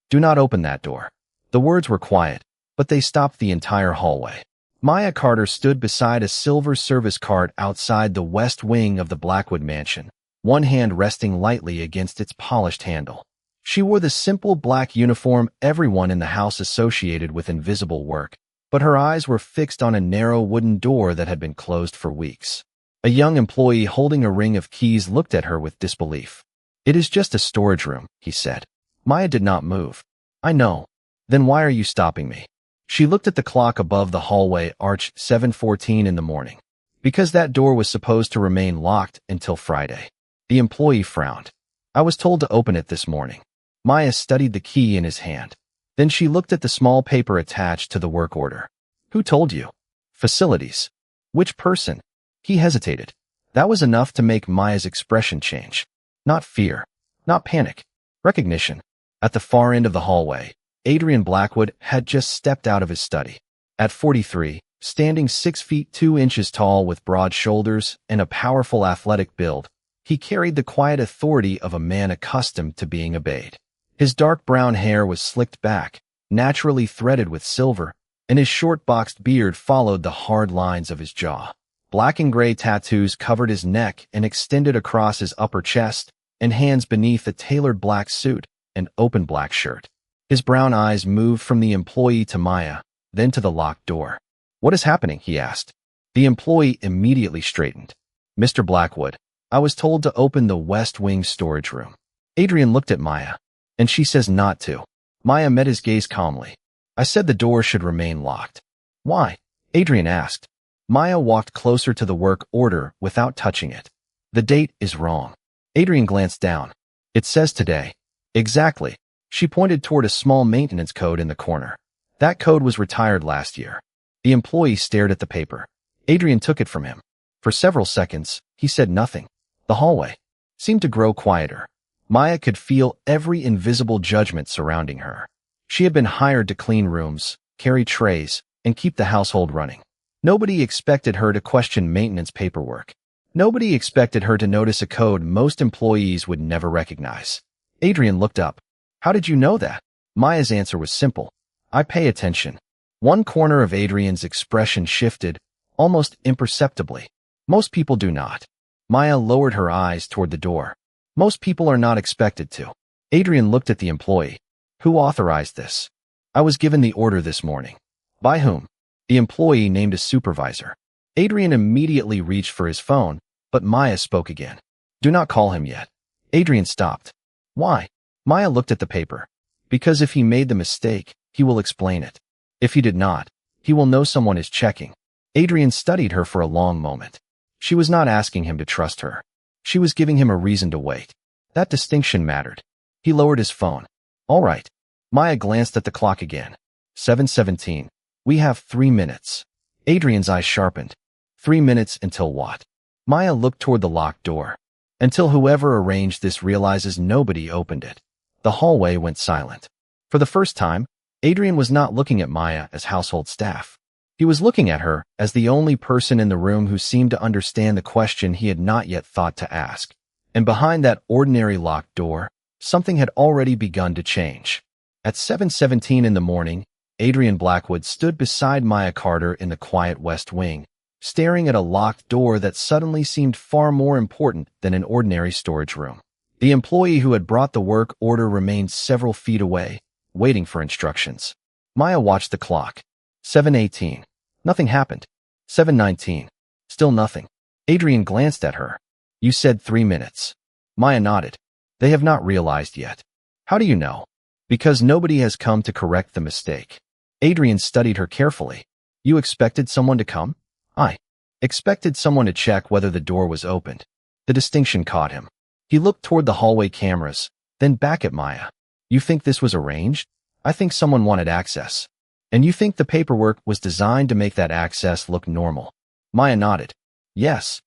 Do not open that door. The words were quiet, but they stopped the entire hallway. Maya Carter stood beside a silver service cart outside the west wing of the Blackwood mansion, one hand resting lightly against its polished handle. She wore the simple black uniform everyone in the house associated with invisible work, but her eyes were fixed on a narrow wooden door that had been closed for weeks. A young employee holding a ring of keys looked at her with disbelief. "It is just a storage room," he said. Maya did not move. "I know. Then why are you stopping me?" She looked at the clock above the hallway arch, 7:14 in the morning. "Because that door was supposed to remain locked until Friday." The employee frowned. "I was told to open it this morning." Maya studied the key in his hand. Then she looked at the small paper attached to the work order. "Who told you?" "Facilities." "Which person?" He hesitated. That was enough to make Maya's expression change. Not fear. Not panic. Recognition. At the far end of the hallway, Adrian Blackwood had just stepped out of his study. At 43, standing 6 feet 2 inches tall with broad shoulders and a powerful athletic build, he carried the quiet authority of a man accustomed to being obeyed. His dark brown hair was slicked back, naturally threaded with silver, and his short boxed beard followed the hard lines of his jaw. Black and gray tattoos covered his neck and extended across his upper chest and hands beneath a tailored black suit and open black shirt. His brown eyes moved from the employee to Maya, then to the locked door. "What is happening?" he asked. The employee immediately straightened. "Mr. Blackwood, I was told to open the West Wing storage room." Adrian looked at Maya, and she says not to. Maya met his gaze calmly. "I said the door should remain locked." "Why?" Adrian asked. Maya walked closer to the work order without touching it. "The date is wrong." Adrian glanced down. "It says today." "Exactly." She pointed toward a small maintenance code in the corner. "That code was retired last year." The employee stared at the paper. Adrian took it from him. For several seconds, he said nothing. The hallway seemed to grow quieter. Maya could feel every invisible judgment surrounding her. She had been hired to clean rooms, carry trays, and keep the household running. Nobody expected her to question maintenance paperwork. Nobody expected her to notice a code most employees would never recognize. Adrian looked up. "How did you know that?" Maya's answer was simple. "I pay attention." One corner of Adrian's expression shifted, almost imperceptibly. "Most people do not." Maya lowered her eyes toward the door. "Most people are not expected to." Adrian looked at the employee. "Who authorized this?" "I was given the order this morning." "By whom?" The employee named a supervisor. Adrian immediately reached for his phone, but Maya spoke again. "Do not call him yet." Adrian stopped. "Why?" Maya looked at the paper. "Because if he made the mistake, he will explain it. If he did not, he will know someone is checking." Adrian studied her for a long moment. She was not asking him to trust her. She was giving him a reason to wait. That distinction mattered. He lowered his phone. "All right." Maya glanced at the clock again. 7:17. "We have 3 minutes." Adrian's eyes sharpened. 3 minutes until what? Maya looked toward the locked door. "Until whoever arranged this realizes nobody opened it." The hallway went silent. For the first time, Adrian was not looking at Maya as household staff. He was looking at her as the only person in the room who seemed to understand the question he had not yet thought to ask. And behind that ordinary locked door, something had already begun to change. At 7:17 in the morning, Adrian Blackwood stood beside Maya Carter in the quiet West Wing, staring at a locked door that suddenly seemed far more important than an ordinary storage room. The employee who had brought the work order remained several feet away, waiting for instructions. Maya watched the clock. 7:18. Nothing happened. 7:19. Still nothing. Adrian glanced at her. "You said 3 minutes." Maya nodded. "They have not realized yet." "How do you know?" "Because nobody has come to correct the mistake." Adrian studied her carefully. "You expected someone to come?" "I expected someone to check whether the door was opened." The distinction caught him. He looked toward the hallway cameras, then back at Maya. "You think this was arranged?" "I think someone wanted access." "And you think the paperwork was designed to make that access look normal?" Maya nodded. "Yes."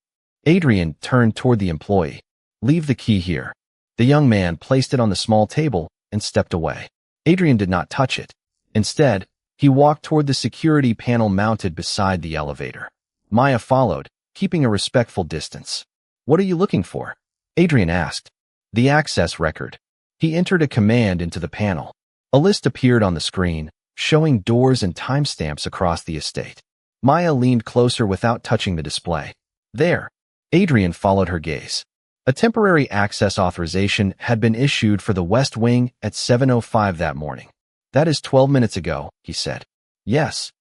Adrian turned toward the employee. "Leave the key here." The young man placed it on the small table and stepped away. Adrian did not touch it. Instead, he walked toward the security panel mounted beside the elevator. Maya followed, keeping a respectful distance. "What are you looking for?" Adrian asked. "The access record." He entered a command into the panel. A list appeared on the screen, showing doors and timestamps across the estate. Maya leaned closer without touching the display. There. Adrian followed her gaze. A temporary access authorization had been issued for the West Wing at 7:05 that morning. That is 12 minutes ago, he said. Yes.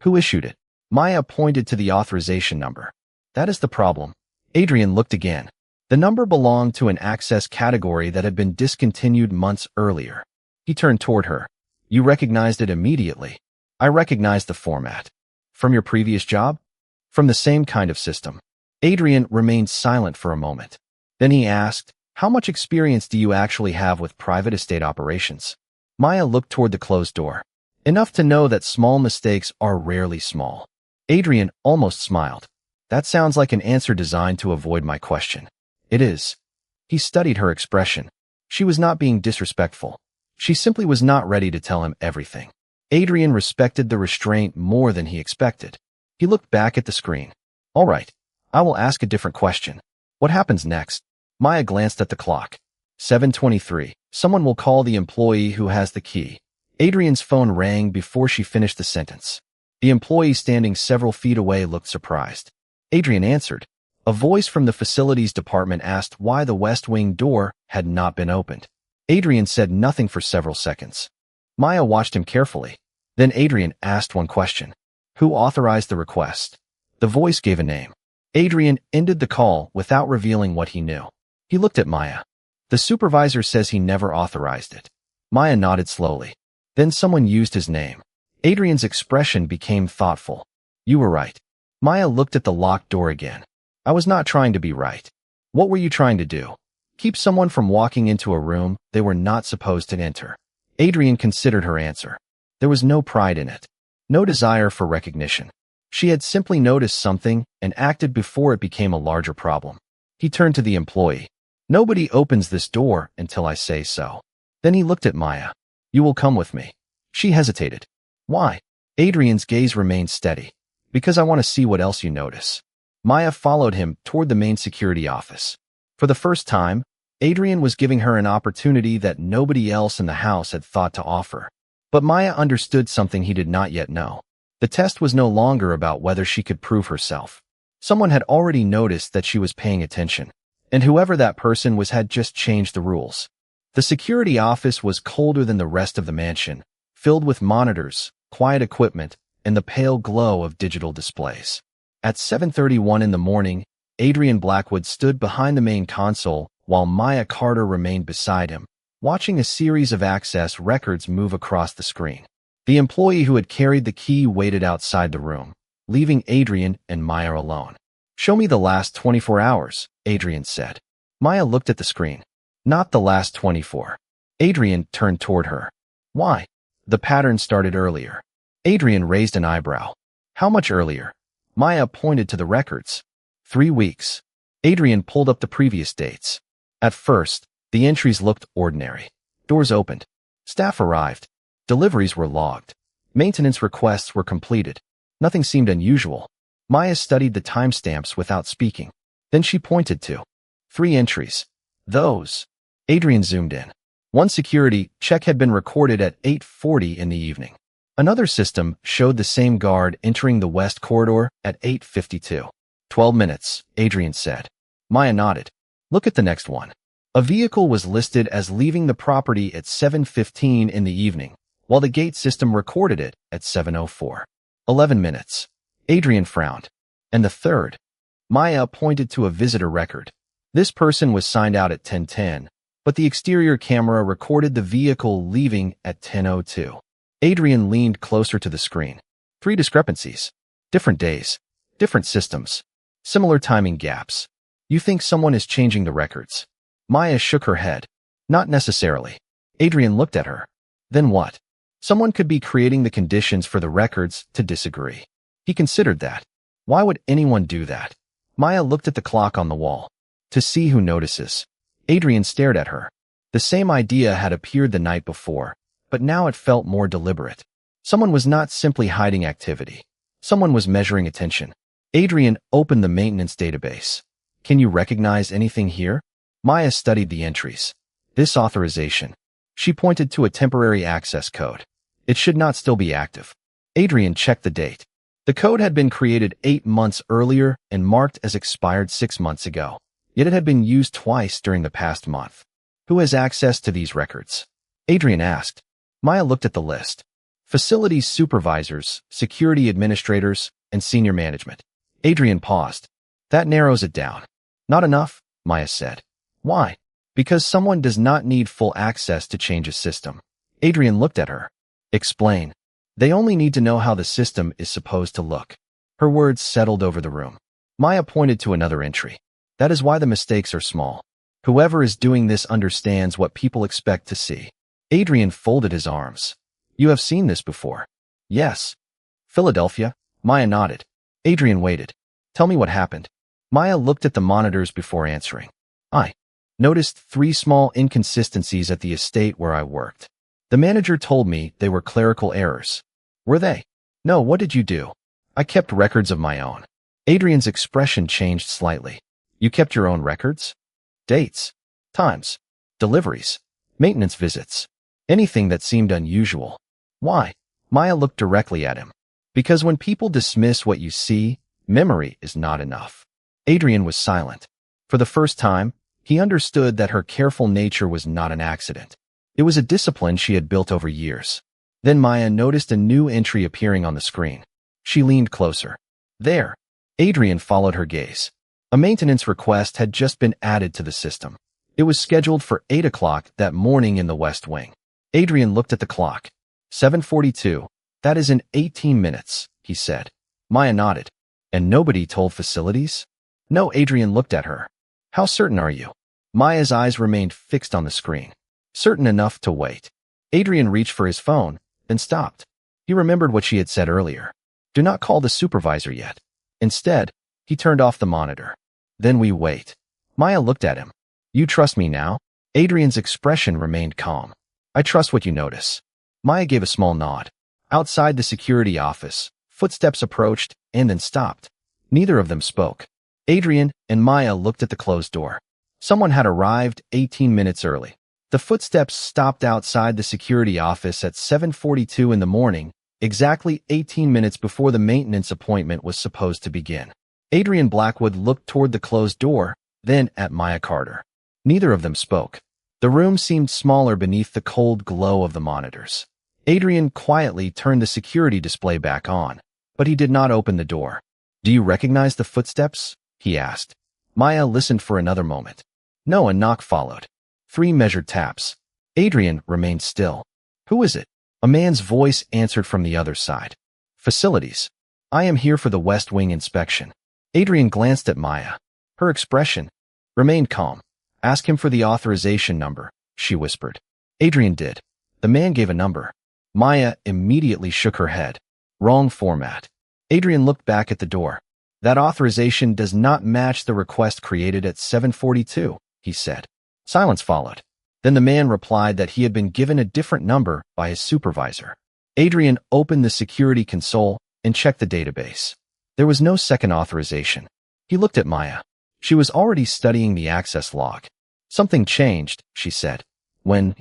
Who issued it? Maya pointed to the authorization number. That is the problem. Adrian looked again. The number belonged to an access category that had been discontinued months earlier. He turned toward her. You recognized it immediately. I recognized the format. From your previous job? From the same kind of system. Adrian remained silent for a moment. Then he asked, how much experience do you actually have with private estate operations? Maya looked toward the closed door. Enough to know that small mistakes are rarely small. Adrian almost smiled. That sounds like an answer designed to avoid my question. It is. He studied her expression. She was not being disrespectful. She simply was not ready to tell him everything. Adrian respected the restraint more than he expected. He looked back at the screen. All right, I will ask a different question. What happens next? Maya glanced at the clock. 7:23. Someone will call the employee who has the key. Adrian's phone rang before she finished the sentence. The employee standing several feet away looked surprised. Adrian answered. A voice from the facilities department asked why the West Wing door had not been opened. Adrian said nothing for several seconds. Maya watched him carefully. Then Adrian asked one question. Who authorized the request? The voice gave a name. Adrian ended the call without revealing what he knew. He looked at Maya. The supervisor says he never authorized it. Maya nodded slowly. Then someone used his name. Adrian's expression became thoughtful. You were right. Maya looked at the locked door again. I was not trying to be right. What were you trying to do? Keep someone from walking into a room they were not supposed to enter. Adrian considered her answer. There was no pride in it. No desire for recognition. She had simply noticed something and acted before it became a larger problem. He turned to the employee. Nobody opens this door until I say so. Then he looked at Maya. You will come with me. She hesitated. Why? Adrian's gaze remained steady. Because I want to see what else you notice. Maya followed him toward the main security office. For the first time, Adrian was giving her an opportunity that nobody else in the house had thought to offer. But Maya understood something he did not yet know. The test was no longer about whether she could prove herself. Someone had already noticed that she was paying attention, and whoever that person was had just changed the rules. The security office was colder than the rest of the mansion, filled with monitors, quiet equipment, and the pale glow of digital displays. At 7:31 in the morning, Adrian Blackwood stood behind the main console while Maya Carter remained beside him, watching a series of access records move across the screen. The employee who had carried the key waited outside the room, leaving Adrian and Maya alone. Show me the last 24 hours, Adrian said. Maya looked at the screen. Not the last 24. Adrian turned toward her. Why? The pattern started earlier. Adrian raised an eyebrow. How much earlier? Maya pointed to the records. 3 weeks. Adrian pulled up the previous dates. At first, the entries looked ordinary. Doors opened. Staff arrived. Deliveries were logged. Maintenance requests were completed. Nothing seemed unusual. Maya studied the timestamps without speaking. Then she pointed to 3 entries. Those. Adrian zoomed in. One security check had been recorded at 8:40 in the evening. Another system showed the same guard entering the west corridor at 8:52. 12 minutes, Adrian said. Maya nodded. Look at the next one. A vehicle was listed as leaving the property at 7:15 in the evening, while the gate system recorded it at 7:04. 11 minutes. Adrian frowned. And the third? Maya pointed to a visitor record. This person was signed out at 10:10, but the exterior camera recorded the vehicle leaving at 10:02. Adrian leaned closer to the screen. 3 discrepancies. Different days. Different systems. Similar timing gaps. You think someone is changing the records? Maya shook her head. Not necessarily. Adrian looked at her. Then what? Someone could be creating the conditions for the records to disagree. He considered that. Why would anyone do that? Maya looked at the clock on the wall. To see who notices. Adrian stared at her. The same idea had appeared the night before, but now it felt more deliberate. Someone was not simply hiding activity. Someone was measuring attention. Adrian opened the maintenance database. Can you recognize anything here? Maya studied the entries. This authorization. She pointed to a temporary access code. It should not still be active. Adrian checked the date. The code had been created 8 months earlier and marked as expired 6 months ago. Yet it had been used twice during the past month. Who has access to these records? Adrian asked. Maya looked at the list. Facilities supervisors, security administrators, and senior management. Adrian paused. That narrows it down. Not enough, Maya said. Why? Because someone does not need full access to change a system. Adrian looked at her. Explain. They only need to know how the system is supposed to look. Her words settled over the room. Maya pointed to another entry. That is why the mistakes are small. Whoever is doing this understands what people expect to see. Adrian folded his arms. You have seen this before. Yes. Philadelphia? Maya nodded. Adrian waited. Tell me what happened. Maya looked at the monitors before answering. I noticed 3 small inconsistencies at the estate where I worked. The manager told me they were clerical errors. Were they? No, what did you do? I kept records of my own. Adrian's expression changed slightly. You kept your own records? Dates, times, deliveries, maintenance visits, anything that seemed unusual. Why? Maya looked directly at him. Because when people dismiss what you see, memory is not enough. Adrian was silent. For the first time, he understood that her careful nature was not an accident. It was a discipline she had built over years. Then Maya noticed a new entry appearing on the screen. She leaned closer. There. Adrian followed her gaze. A maintenance request had just been added to the system. It was scheduled for 8 o'clock that morning in the West Wing. Adrian looked at the clock. 7:42. That is in 18 minutes, he said. Maya nodded. And nobody told facilities? No, Adrian looked at her. How certain are you? Maya's eyes remained fixed on the screen. Certain enough to wait. Adrian reached for his phone, then stopped. He remembered what she had said earlier. Do not call the supervisor yet. Instead, he turned off the monitor. Then we wait. Maya looked at him. You trust me now? Adrian's expression remained calm. I trust what you notice. Maya gave a small nod. Outside the security office, footsteps approached and then stopped. Neither of them spoke. Adrian and Maya looked at the closed door. Someone had arrived 18 minutes early. The footsteps stopped outside the security office at 7:42 in the morning, exactly 18 minutes before the maintenance appointment was supposed to begin. Adrian Blackwood looked toward the closed door, then at Maya Carter. Neither of them spoke. The room seemed smaller beneath the cold glow of the monitors. Adrian quietly turned the security display back on, but he did not open the door. Do you recognize the footsteps? He asked. Maya listened for another moment. No, a knock followed. 3 measured taps. Adrian remained still. Who is it? A man's voice answered from the other side. Facilities. I am here for the West Wing inspection. Adrian glanced at Maya. Her expression remained calm. Ask him for the authorization number, she whispered. Adrian did. The man gave a number. Maya immediately shook her head. Wrong format. Adrian looked back at the door. That authorization does not match the request created at 7:42, he said. Silence followed. Then the man replied that he had been given a different number by his supervisor. Adrian opened the security console and checked the database. There was no second authorization. He looked at Maya. She was already studying the access log. Something changed, she said. When?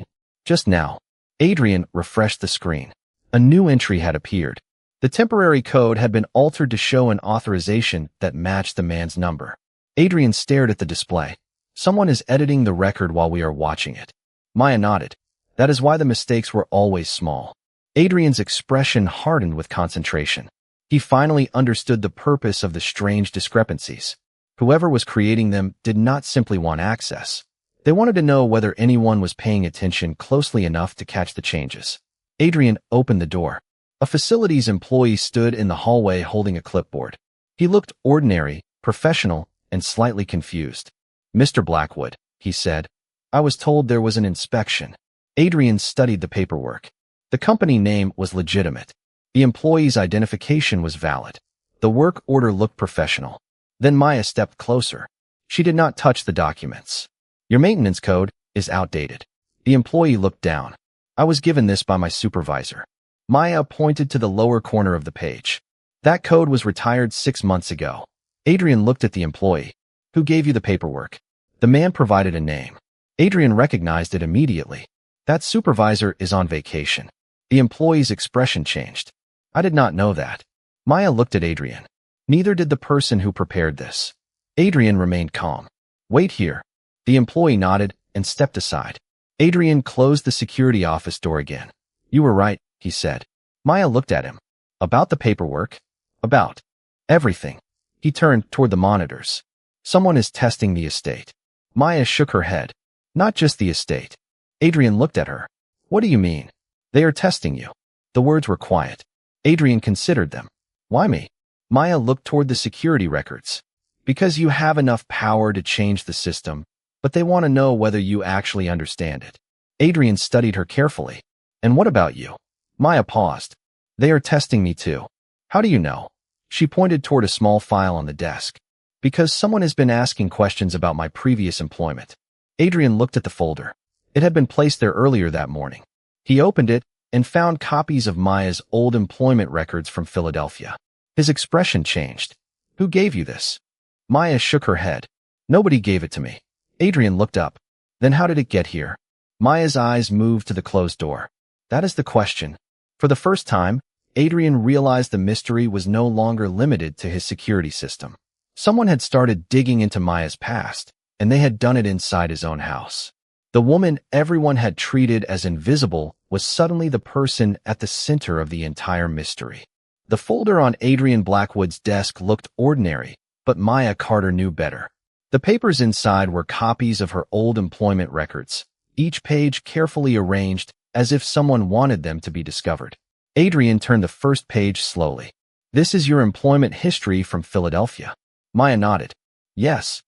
Just now. Adrian refreshed the screen. A new entry had appeared. The temporary code had been altered to show an authorization that matched the man's number. Adrian stared at the display. Someone is editing the record while we are watching it. Maya nodded. That is why the mistakes were always small. Adrian's expression hardened with concentration. He finally understood the purpose of the strange discrepancies. Whoever was creating them did not simply want access. They wanted to know whether anyone was paying attention closely enough to catch the changes. Adrian opened the door. A facilities employee stood in the hallway holding a clipboard. He looked ordinary, professional, and slightly confused. Mr. Blackwood, he said, I was told there was an inspection. Adrian studied the paperwork. The company name was legitimate. The employee's identification was valid. The work order looked professional. Then Maya stepped closer. She did not touch the documents. Your maintenance code is outdated. The employee looked down. I was given this by my supervisor. Maya pointed to the lower corner of the page. That code was retired 6 months ago. Adrian looked at the employee. Who gave you the paperwork? The man provided a name. Adrian recognized it immediately. That supervisor is on vacation. The employee's expression changed. I did not know that. Maya looked at Adrian. Neither did the person who prepared this. Adrian remained calm. Wait here. The employee nodded and stepped aside. Adrian closed the security office door again. You were right, he said. Maya looked at him. About the paperwork? About everything. He turned toward the monitors. Someone is testing the estate. Maya shook her head. Not just the estate. Adrian looked at her. What do you mean? They are testing you. The words were quiet. Adrian considered them. Why me? Maya looked toward the security records. Because you have enough power to change the system, but they want to know whether you actually understand it. Adrian studied her carefully. And what about you? Maya paused. They are testing me too. How do you know? She pointed toward a small file on the desk. Because someone has been asking questions about my previous employment. Adrian looked at the folder. It had been placed there earlier that morning. He opened it and found copies of Maya's old employment records from Philadelphia. His expression changed. Who gave you this? Maya shook her head. Nobody gave it to me. Adrian looked up. Then how did it get here? Maya's eyes moved to the closed door. That is the question. For the first time, Adrian realized the mystery was no longer limited to his security system. Someone had started digging into Maya's past, and they had done it inside his own house. The woman everyone had treated as invisible was suddenly the person at the center of the entire mystery. The folder on Adrian Blackwood's desk looked ordinary, but Maya Carter knew better. The papers inside were copies of her old employment records, each page carefully arranged as if someone wanted them to be discovered. Adrian turned the first page slowly. This is your employment history from Philadelphia. Maya nodded. Yes.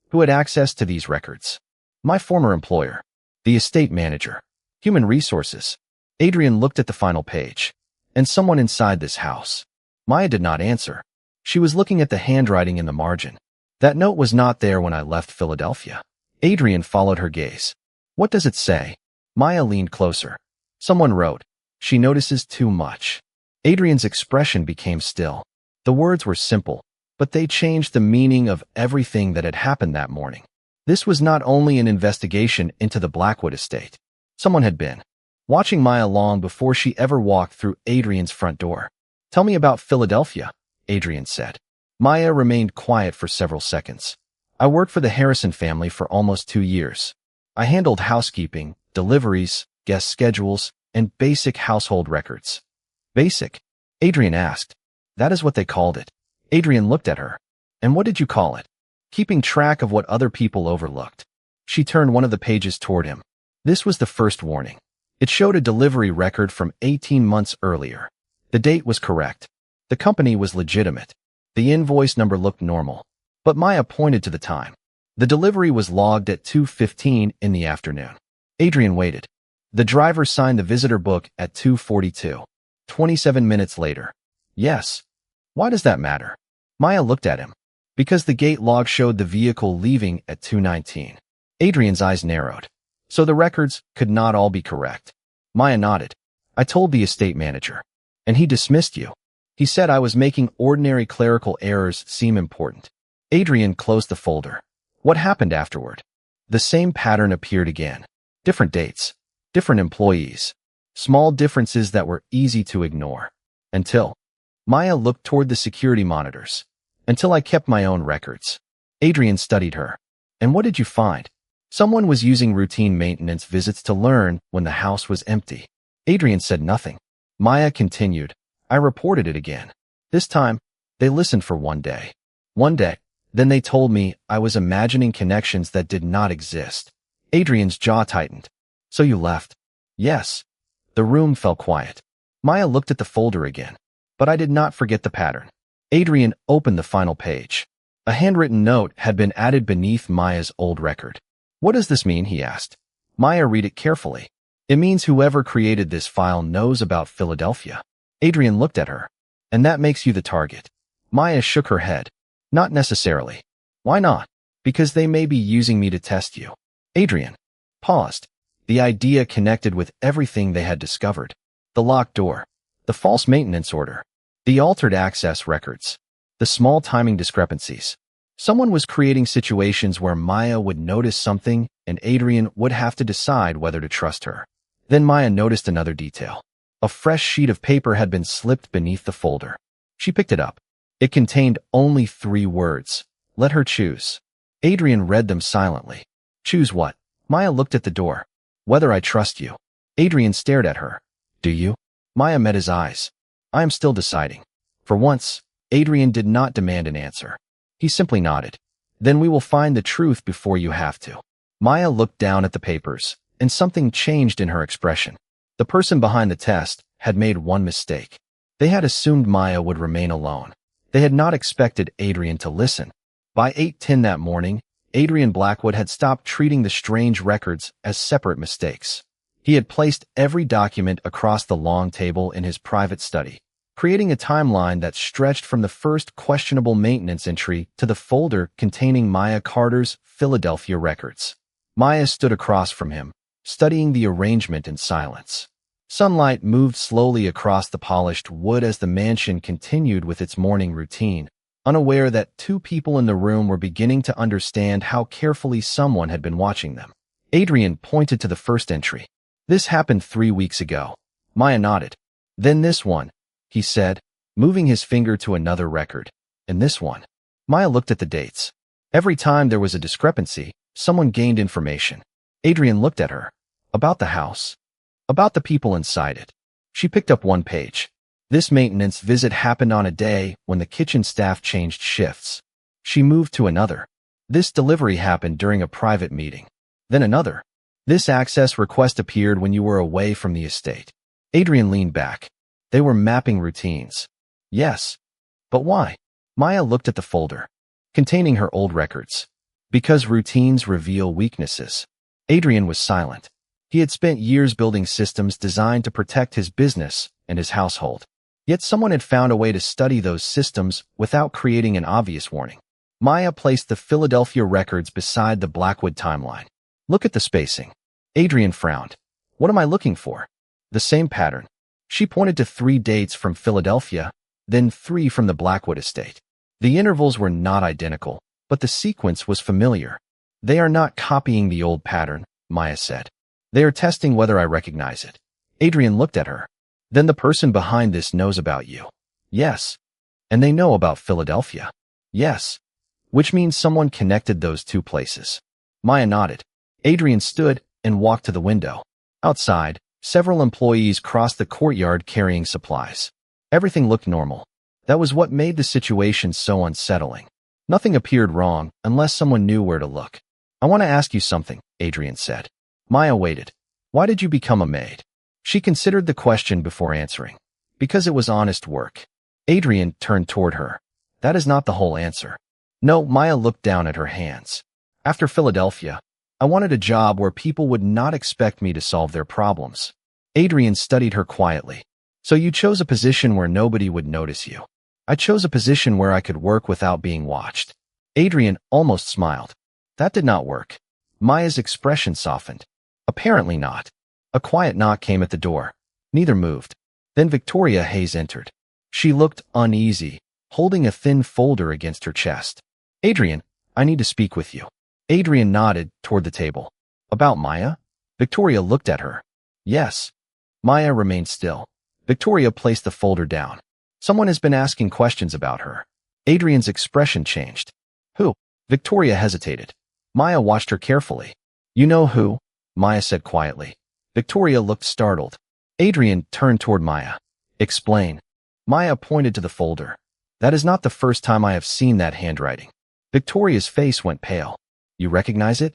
Who had access to these records? My former employer. The estate manager. Human resources. Adrian looked at the final page. And someone inside this house. Maya did not answer. She was looking at the handwriting in the margin. That note was not there when I left Philadelphia. Adrian followed her gaze. What does it say? Maya leaned closer. Someone wrote, she notices too much. Adrian's expression became still. The words were simple, but they changed the meaning of everything that had happened that morning. This was not only an investigation into the Blackwood estate. Someone had been watching Maya long before she ever walked through Adrian's front door. Tell me about Philadelphia, Adrian said. Maya remained quiet for several seconds. I worked for the Harrison family for almost 2 years. I handled housekeeping, deliveries, guest schedules, and basic household records. Basic? Adrian asked. That is what they called it. Adrian looked at her. And what did you call it? Keeping track of what other people overlooked. She turned one of the pages toward him. This was the first warning. It showed a delivery record from 18 months earlier. The date was correct. The company was legitimate. The invoice number looked normal. But Maya pointed to the time. The delivery was logged at 2:15 in the afternoon. Adrian waited. The driver signed the visitor book at 2:42. 27 minutes later. Yes. Why does that matter? Maya looked at him. Because the gate log showed the vehicle leaving at 2:19. Adrian's eyes narrowed. So the records could not all be correct. Maya nodded. I told the estate manager. And he dismissed you. He said I was making ordinary clerical errors seem important. Adrian closed the folder. What happened afterward? The same pattern appeared again. Different dates. Different employees. Small differences that were easy to ignore. Until Maya looked toward the security monitors. Until I kept my own records. Adrian studied her. And what did you find? Someone was using routine maintenance visits to learn when the house was empty. Adrian said nothing. Maya continued. I reported it again. This time, they listened for 1 day. 1 day. Then they told me I was imagining connections that did not exist. Adrian's jaw tightened. So you left? Yes. The room fell quiet. Maya looked at the folder again. But I did not forget the pattern. Adrian opened the final page. A handwritten note had been added beneath Maya's old record. What does this mean? He asked. Maya read it carefully. It means whoever created this file knows about Philadelphia. Adrian looked at her. And that makes you the target. Maya shook her head. Not necessarily. Why not? Because they may be using me to test you. Adrian paused. The idea connected with everything they had discovered. The locked door. The false maintenance order. The altered access records. The small timing discrepancies. Someone was creating situations where Maya would notice something and Adrian would have to decide whether to trust her. Then Maya noticed another detail. A fresh sheet of paper had been slipped beneath the folder. She picked it up. It contained only 3 words. Let her choose. Adrian read them silently. Choose what? Maya looked at the door. Whether I trust you. Adrian stared at her. Do you? Maya met his eyes. I am still deciding. For once, Adrian did not demand an answer. He simply nodded. Then we will find the truth before you have to. Maya looked down at the papers, and something changed in her expression. The person behind the test had made one mistake. They had assumed Maya would remain alone. They had not expected Adrian to listen. By 8:10 that morning, Adrian Blackwood had stopped treating the strange records as separate mistakes. He had placed every document across the long table in his private study, creating a timeline that stretched from the first questionable maintenance entry to the folder containing Maya Carter's Philadelphia records. Maya stood across from him, studying the arrangement in silence. Sunlight moved slowly across the polished wood as the mansion continued with its morning routine, unaware that 2 people in the room were beginning to understand how carefully someone had been watching them. Adrian pointed to the first entry. This happened 3 weeks ago. Maya nodded. Then this one, he said, moving his finger to another record. And this one. Maya looked at the dates. Every time there was a discrepancy, someone gained information. Adrian looked at her. About the house. About the people inside it. She picked up one page. This maintenance visit happened on a day when the kitchen staff changed shifts. She moved to another. This delivery happened during a private meeting. Then another. This access request appeared when you were away from the estate. Adrian leaned back. They were mapping routines. Yes. But why? Maya looked at the folder, containing her old records. Because routines reveal weaknesses. Adrian was silent. He had spent years building systems designed to protect his business and his household. Yet someone had found a way to study those systems without creating an obvious warning. Maya placed the Philadelphia records beside the Blackwood timeline. Look at the spacing. Adrian frowned. What am I looking for? The same pattern. She pointed to 3 dates from Philadelphia, then 3 from the Blackwood estate. The intervals were not identical, but the sequence was familiar. They are not copying the old pattern, Maya said. They are testing whether I recognize it. Adrian looked at her. Then the person behind this knows about you. Yes. And they know about Philadelphia. Yes. Which means someone connected those 2 places. Maya nodded. Adrian stood and walked to the window. Outside, several employees crossed the courtyard carrying supplies. Everything looked normal. That was what made the situation so unsettling. Nothing appeared wrong unless someone knew where to look. I want to ask you something, Adrian said. Maya waited. Why did you become a maid? She considered the question before answering. Because it was honest work. Adrian turned toward her. That is not the whole answer. No, Maya looked down at her hands. After Philadelphia, I wanted a job where people would not expect me to solve their problems. Adrian studied her quietly. So you chose a position where nobody would notice you. I chose a position where I could work without being watched. Adrian almost smiled. That did not work. Maya's expression softened. Apparently not. A quiet knock came at the door. Neither moved. Then Victoria Hayes entered. She looked uneasy, holding a thin folder against her chest. Adrian, I need to speak with you. Adrian nodded toward the table. About Maya? Victoria looked at her. Yes. Maya remained still. Victoria placed the folder down. Someone has been asking questions about her. Adrian's expression changed. Who? Victoria hesitated. Maya watched her carefully. You know who? Maya said quietly. Victoria looked startled. Adrian turned toward Maya. Explain. Maya pointed to the folder. That is not the first time I have seen that handwriting. Victoria's face went pale. You recognize it?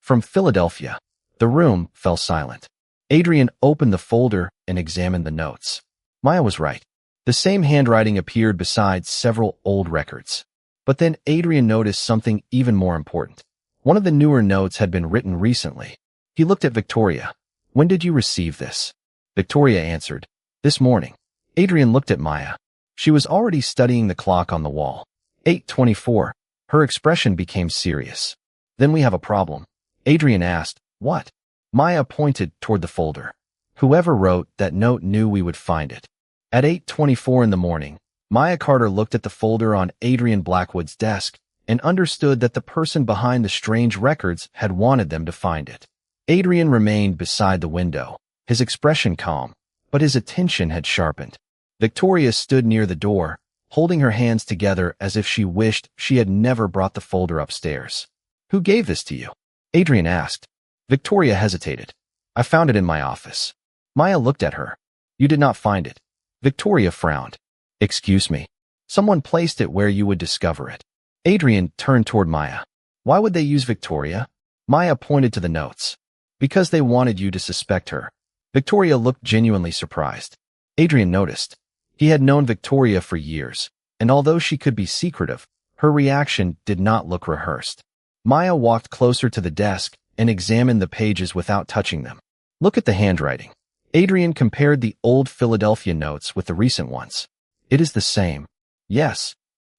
From Philadelphia. The room fell silent. Adrian opened the folder and examined the notes. Maya was right. The same handwriting appeared beside several old records. But then Adrian noticed something even more important. One of the newer notes had been written recently. He looked at Victoria. When did you receive this? Victoria answered. This morning. Adrian looked at Maya. She was already studying the clock on the wall. 8:24. Her expression became serious. Then we have a problem. Adrian asked, what? Maya pointed toward the folder. Whoever wrote that note knew we would find it. At 8:24 in the morning, Maya Carter looked at the folder on Adrian Blackwood's desk and understood that the person behind the strange records had wanted them to find it. Adrian remained beside the window, his expression calm, but his attention had sharpened. Victoria stood near the door, holding her hands together as if she wished she had never brought the folder upstairs. "Who gave this to you?" Adrian asked. Victoria hesitated. "I found it in my office." Maya looked at her. "You did not find it." Victoria frowned. "Excuse me. Someone placed it where you would discover it." Adrian turned toward Maya. "Why would they use Victoria?" Maya pointed to the notes. "Because they wanted you to suspect her." Victoria looked genuinely surprised. Adrian noticed. He had known Victoria for years, and although she could be secretive, her reaction did not look rehearsed. Maya walked closer to the desk and examined the pages without touching them. "Look at the handwriting." Adrian compared the old Philadelphia notes with the recent ones. "It is the same." "Yes."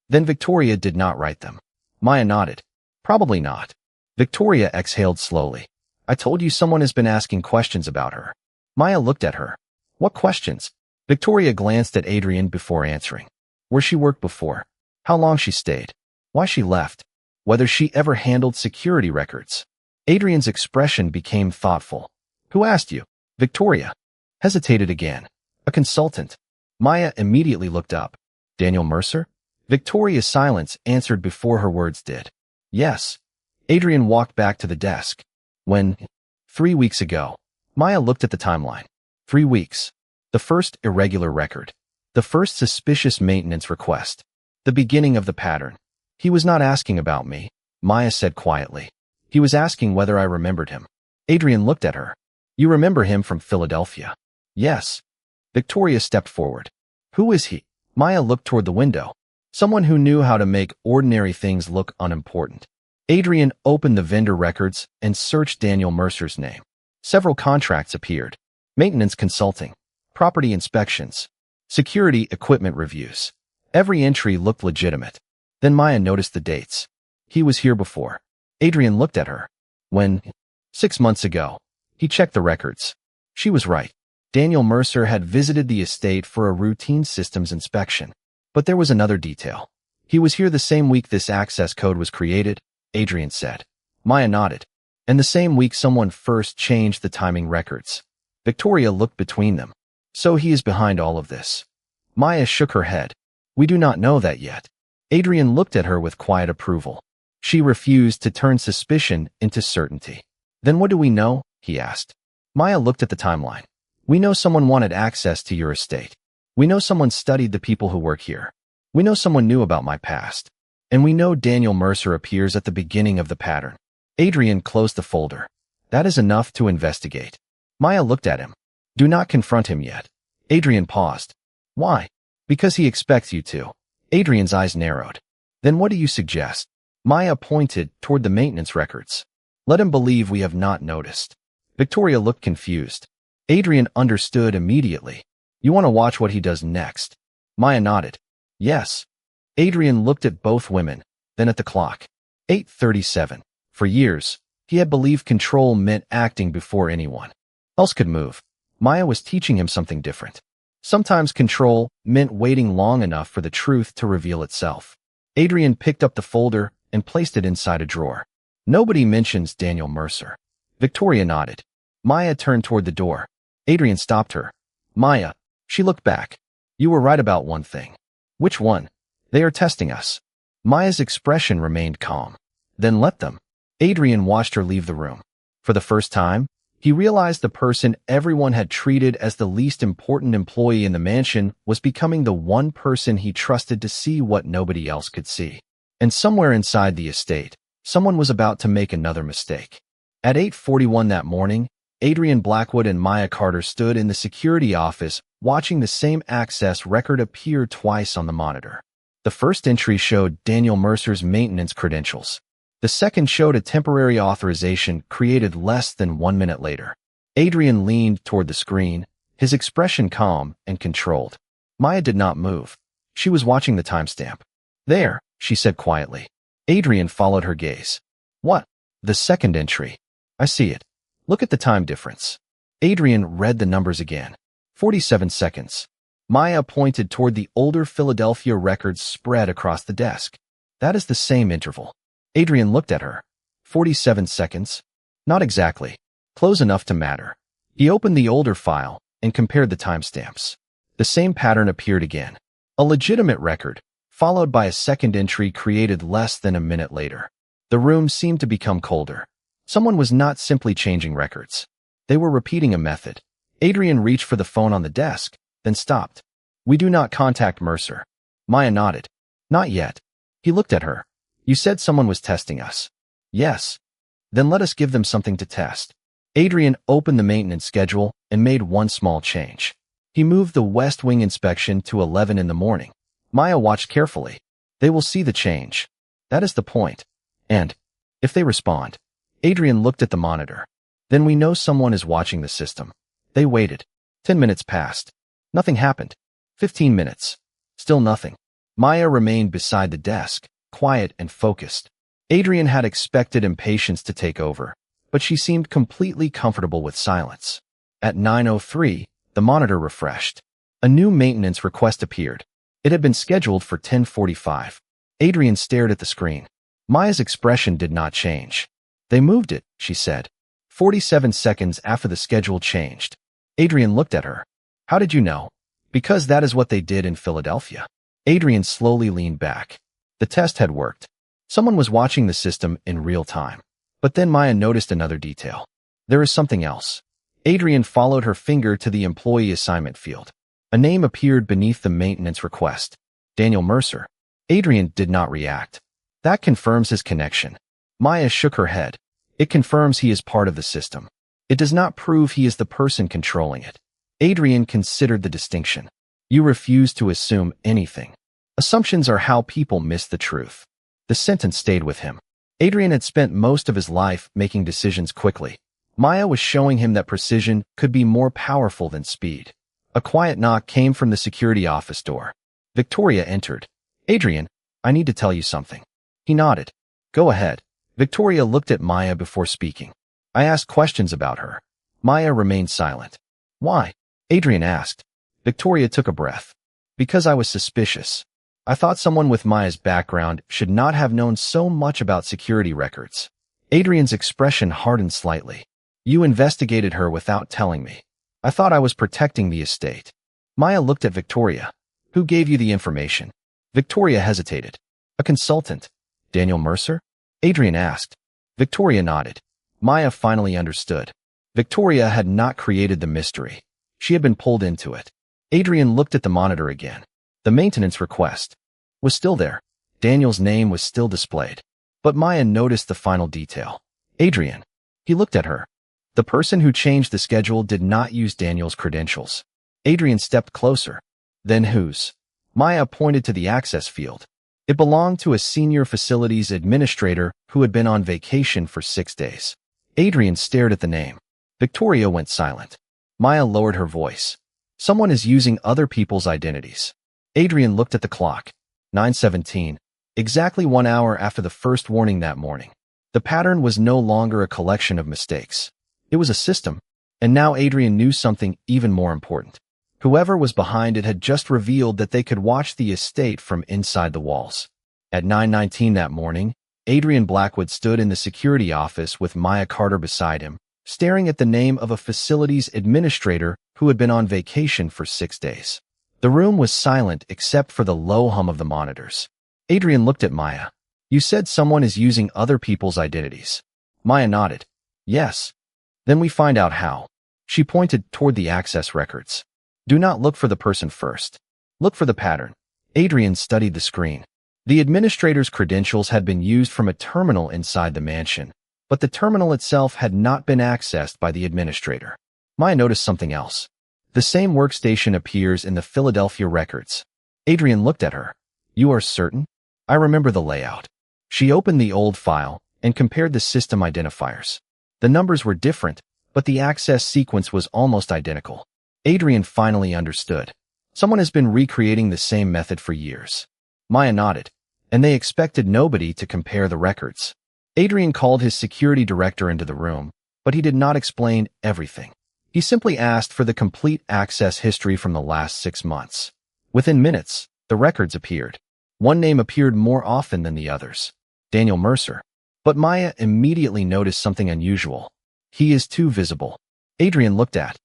"Then Victoria did not write them." Maya nodded. "Probably not." Victoria exhaled slowly. "I told you someone has been asking questions about her." Maya looked at her. "What questions?" Victoria glanced at Adrian before answering. Where she worked before, how long she stayed, why she left, whether she ever handled security records. Adrian's expression became thoughtful. "Who asked you?" Victoria hesitated again. "A consultant." Maya immediately looked up. "Daniel Mercer?" Victoria's silence answered before her words did. "Yes." Adrian walked back to the desk. "When?" 3 weeks ago." Maya looked at the timeline. 3 weeks. The first irregular record. The first suspicious maintenance request. The beginning of the pattern. "He was not asking about me," Maya said quietly. "He was asking whether I remembered him." Adrian looked at her. "You remember him from Philadelphia?" "Yes." Victoria stepped forward. "Who is he?" Maya looked toward the window. "Someone who knew how to make ordinary things look unimportant." Adrian opened the vendor records and searched Daniel Mercer's name. Several contracts appeared. Maintenance consulting. Property inspections. Security equipment reviews. Every entry looked legitimate. Then Maya noticed the dates. "He was here before." Adrian looked at her. "When?" 6 months ago." He checked the records. She was right. Daniel Mercer had visited the estate for a routine systems inspection. But there was another detail. "He was here the same week this access code was created," Adrian said. Maya nodded. "And the same week someone first changed the timing records." Victoria looked between them. "So he is behind all of this." Maya shook her head. "We do not know that yet." Adrian looked at her with quiet approval. She refused to turn suspicion into certainty. "Then what do we know?" he asked. Maya looked at the timeline. "We know someone wanted access to your estate. We know someone studied the people who work here. We know someone knew about my past. And we know Daniel Mercer appears at the beginning of the pattern." Adrian closed the folder. "That is enough to investigate." Maya looked at him. "Do not confront him yet." Adrian paused. "Why?" "Because he expects you to." Adrian's eyes narrowed. "Then what do you suggest?" Maya pointed toward the maintenance records. "Let him believe we have not noticed." Victoria looked confused. Adrian understood immediately. "You want to watch what he does next?" Maya nodded. "Yes." Adrian looked at both women, then at the clock. 8:37. For years, he had believed control meant acting before anyone else could move. Maya was teaching him something different. Sometimes control meant waiting long enough for the truth to reveal itself. Adrian picked up the folder and placed it inside a drawer. "Nobody mentions Daniel Mercer." Victoria nodded. Maya turned toward the door. Adrian stopped her. "Maya." She looked back. "You were right about one thing." "Which one?" "They are testing us." Maya's expression remained calm. "Then let them." Adrian watched her leave the room. For the first time, he realized the person everyone had treated as the least important employee in the mansion was becoming the one person he trusted to see what nobody else could see. And somewhere inside the estate, someone was about to make another mistake. At 8:41 that morning, Adrian Blackwood and Maya Carter stood in the security office watching the same access record appear twice on the monitor. The first entry showed Daniel Mercer's maintenance credentials. The second showed a temporary authorization created less than 1 minute later. Adrian leaned toward the screen, his expression calm and controlled. Maya did not move. She was watching the timestamp. "There," she said quietly. Adrian followed her gaze. "What?" "The second entry." "I see it. Look at the time difference." Adrian read the numbers again. 47 seconds. Maya pointed toward the older Philadelphia records spread across the desk. "That is the same interval." Adrian looked at her. 47 seconds? "Not exactly. Close enough to matter." He opened the older file and compared the timestamps. The same pattern appeared again. A legitimate record, followed by a second entry created less than a minute later. The room seemed to become colder. Someone was not simply changing records. They were repeating a method. Adrian reached for the phone on the desk, then stopped. "We do not contact Mercer." Maya nodded. "Not yet." He looked at her. "You said someone was testing us." "Yes." "Then let us give them something to test." Adrian opened the maintenance schedule and made one small change. He moved the West Wing inspection to 11 in the morning. Maya watched carefully. They will see the change. That is the point. And if they respond. Adrian looked at the monitor. Then we know someone is watching the system. They waited. 10 minutes passed. Nothing happened. 15 minutes. Still nothing. Maya remained beside the desk, quiet and focused. Adrian had expected impatience to take over, but she seemed completely comfortable with silence. At 9:03, the monitor refreshed. A new maintenance request appeared. It had been scheduled for 10:45. Adrian stared at the screen. Maya's expression did not change. "They moved it," she said. 47 seconds after the schedule changed. Adrian looked at her. "How did you know?" "Because that is what they did in Philadelphia." Adrian slowly leaned back. The test had worked. Someone was watching the system in real time. But then Maya noticed another detail. There is something else. Adrian followed her finger to the employee assignment field. A name appeared beneath the maintenance request. Daniel Mercer. Adrian did not react. "That confirms his connection." Maya shook her head. "It confirms he is part of the system. It does not prove he is the person controlling it." Adrian considered the distinction. "You refuse to assume anything. Assumptions are how people miss the truth." The sentence stayed with him. Adrian had spent most of his life making decisions quickly. Maya was showing him that precision could be more powerful than speed. A quiet knock came from the security office door. Victoria entered. "Adrian, I need to tell you something." He nodded. "Go ahead." Victoria looked at Maya before speaking. "I asked questions about her." Maya remained silent. "Why?" Adrian asked. Victoria took a breath. "Because I was suspicious. I thought someone with Maya's background should not have known so much about security records." Adrian's expression hardened slightly. "You investigated her without telling me. I thought I was protecting the estate." Maya looked at Victoria. "Who gave you the information?" Victoria hesitated. "A consultant." "Daniel Mercer?" Adrian asked. Victoria nodded. Maya finally understood. Victoria had not created the mystery. She had been pulled into it. Adrian looked at the monitor again. The maintenance request was still there. Daniel's name was still displayed. But Maya noticed the final detail. "Adrian." He looked at her. The person who changed the schedule did not use Daniel's credentials. Adrian stepped closer. "Then whose?" Maya pointed to the access field. It belonged to a senior facilities administrator who had been on vacation for 6 days. Adrian stared at the name. Victoria went silent. Maya lowered her voice. "Someone is using other people's identities." Adrian looked at the clock. 9:17. Exactly 1 hour after the first warning that morning. The pattern was no longer a collection of mistakes. It was a system. And now Adrian knew something even more important. Whoever was behind it had just revealed that they could watch the estate from inside the walls. At 9:19 that morning, Adrian Blackwood stood in the security office with Maya Carter beside him, staring at the name of a facilities administrator who had been on vacation for 6 days. The room was silent except for the low hum of the monitors. Adrian looked at Maya. "You said someone is using other people's identities." Maya nodded. "Yes." "Then we find out how." She pointed toward the access records. "Do not look for the person first. Look for the pattern." Adrian studied the screen. The administrator's credentials had been used from a terminal inside the mansion, but the terminal itself had not been accessed by the administrator. Maya noticed something else. The same workstation appears in the Philadelphia records. Adrian looked at her. "You are certain?" "I remember the layout." She opened the old file and compared the system identifiers. The numbers were different, but the access sequence was almost identical. Adrian finally understood. Someone has been recreating the same method for years. Maya nodded, and they expected nobody to compare the records. Adrian called his security director into the room, but he did not explain everything. He simply asked for the complete access history from the last 6 months. Within minutes, the records appeared. One name appeared more often than the others. Daniel Mercer. But Maya immediately noticed something unusual. He is too visible. Adrian looked at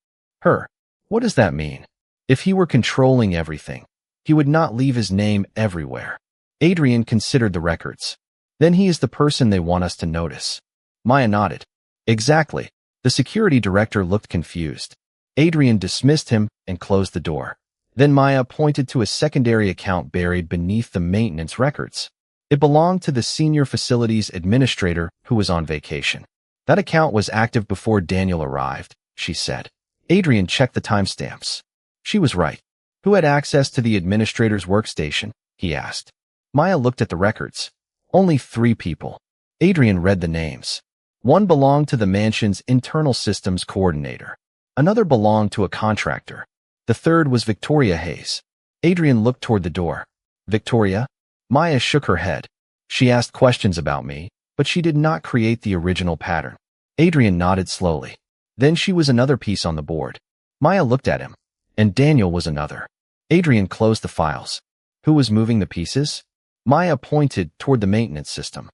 her. What does that mean? If he were controlling everything, he would not leave his name everywhere. Adrian considered the records. Then he is the person they want us to notice. Maya nodded. Exactly. The security director looked confused. Adrian dismissed him and closed the door. Then Maya pointed to a secondary account buried beneath the maintenance records. It belonged to the senior facilities administrator who was on vacation. That account was active before Daniel arrived, she said. Adrian checked the timestamps. She was right. Who had access to the administrator's workstation? He asked. Maya looked at the records. Only 3 people. Adrian read the names. One belonged to the mansion's internal systems coordinator. Another belonged to a contractor. The third was Victoria Hayes. Adrian looked toward the door. Victoria? Maya shook her head. She asked questions about me, but she did not create the original pattern. Adrian nodded slowly. Then she was another piece on the board. Maya looked at him. And Daniel was another. Adrian closed the files. Who was moving the pieces? Maya pointed toward the maintenance system.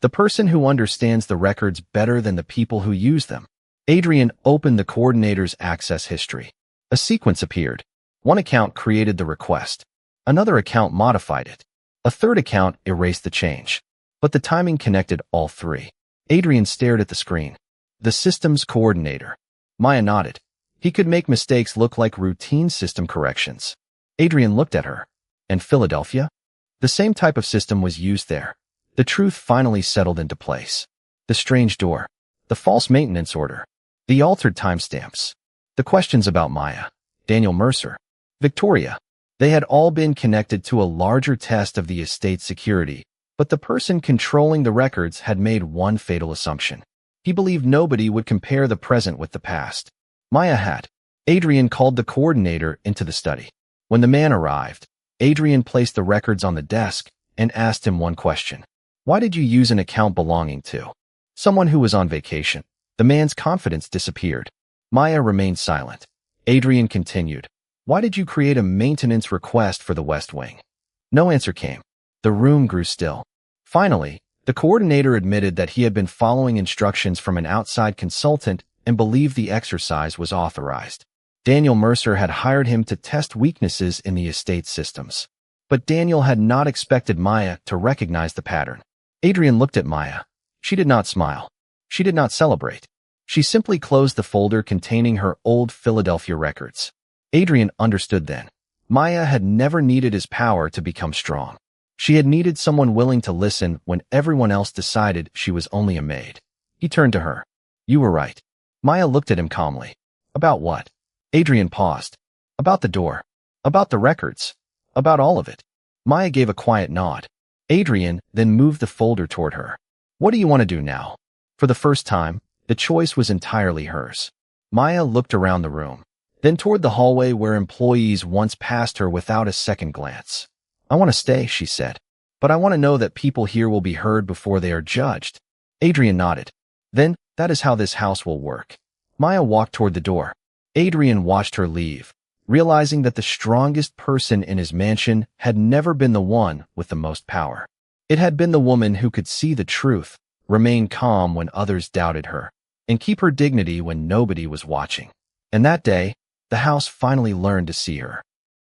The person who understands the records better than the people who use them. Adrian opened the coordinator's access history. A sequence appeared. One account created the request. Another account modified it. A third account erased the change. But the timing connected all 3. Adrian stared at the screen. The systems coordinator. Maya nodded. He could make mistakes look like routine system corrections. Adrian looked at her. And Philadelphia? The same type of system was used there. The truth finally settled into place. The strange door. The false maintenance order. The altered timestamps. The questions about Maya, Daniel Mercer, Victoria. They had all been connected to a larger test of the estate's security, but the person controlling the records had made one fatal assumption. He believed nobody would compare the present with the past. Maya had. Adrian called the coordinator into the study. When the man arrived, Adrian placed the records on the desk and asked him one question. Why did you use an account belonging to someone who was on vacation? The man's confidence disappeared. Maya remained silent. Adrian continued. Why did you create a maintenance request for the West Wing? No answer came. The room grew still. Finally, the coordinator admitted that he had been following instructions from an outside consultant and believed the exercise was authorized. Daniel Mercer had hired him to test weaknesses in the estate systems. But Daniel had not expected Maya to recognize the pattern. Adrian looked at Maya. She did not smile. She did not celebrate. She simply closed the folder containing her old Philadelphia records. Adrian understood then. Maya had never needed his power to become strong. She had needed someone willing to listen when everyone else decided she was only a maid. He turned to her. You were right. Maya looked at him calmly. About what? Adrian paused. About the door. About the records. About all of it. Maya gave a quiet nod. Adrian then moved the folder toward her. What do you want to do now? For the first time, the choice was entirely hers. Maya looked around the room, then toward the hallway where employees once passed her without a second glance. I want to stay, she said. But I want to know that people here will be heard before they are judged. Adrian nodded. Then, that is how this house will work. Maya walked toward the door. Adrian watched her leave, realizing that the strongest person in his mansion had never been the one with the most power. It had been the woman who could see the truth, remain calm when others doubted her, and keep her dignity when nobody was watching. And that day, the house finally learned to see her.